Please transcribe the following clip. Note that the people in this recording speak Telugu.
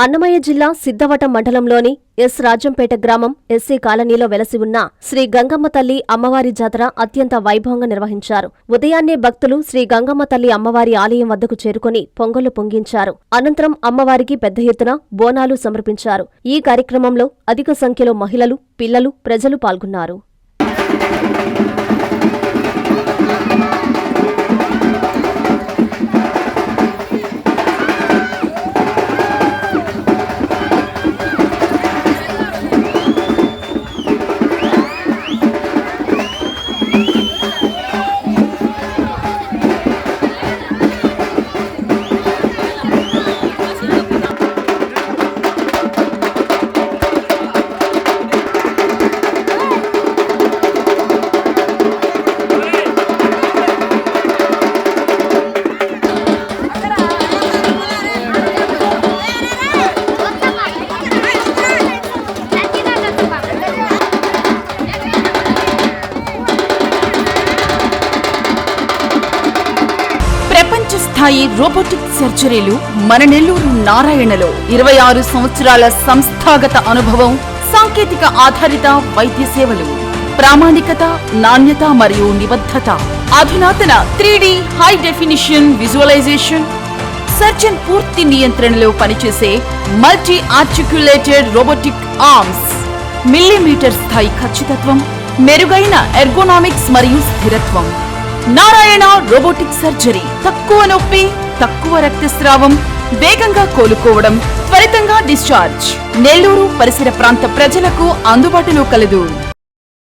అన్నమయ్య జిల్లా సిద్ధవటం మండలంలోని ఎస్ రాజంపేట గ్రామం ఎస్సీ కాలనీలో వెలసి ఉన్న శ్రీ గంగమ్మ తల్లి అమ్మవారి జాతర అత్యంత వైభవంగా నిర్వహించారు. ఉదయాన్నే భక్తులు శ్రీ గంగమ్మ తల్లి అమ్మవారి ఆలయం వద్దకు చేరుకుని పొంగళ్లు పొంగించారు. అనంతరం అమ్మవారికి పెద్ద ఎత్తున బోనాలు సమర్పించారు. ఈ కార్యక్రమంలో అధిక సంఖ్యలో మహిళలు, పిల్లలు, ప్రజలు పాల్గొన్నారు. ప్రపంచ స్థాయి రోబోటిక్ సర్జరీలు మన నెల్లూరు నారాయణలో 26 సంవత్సరాల సంస్థాగత అనుభవం, సాంకేతిక ఆధారిత వైద్య సేవలు, ప్రామాణికత, నాణ్యత మరియు నిబద్ధత, అధునాతన 3D high definition visualisation, surgeon పూర్తి నియంత్రణలో పనిచేసే multi articulated robotic arms, millimetre స్థాయి ఖచ్చితత్వం, మెరుగైన ఎర్గోనామిక్స్ మరియు స్థిరత్వం. Narayana robotic surgery. తక్కువ నొప్పి, తక్కువ రక్తస్రావం, వేగంగా కోలుకోవడం, త్వరితంగా డిశ్చార్జ్. నెల్లూరు పరిసర ప్రాంత ప్రజలకు అందుబాటులో కలదు.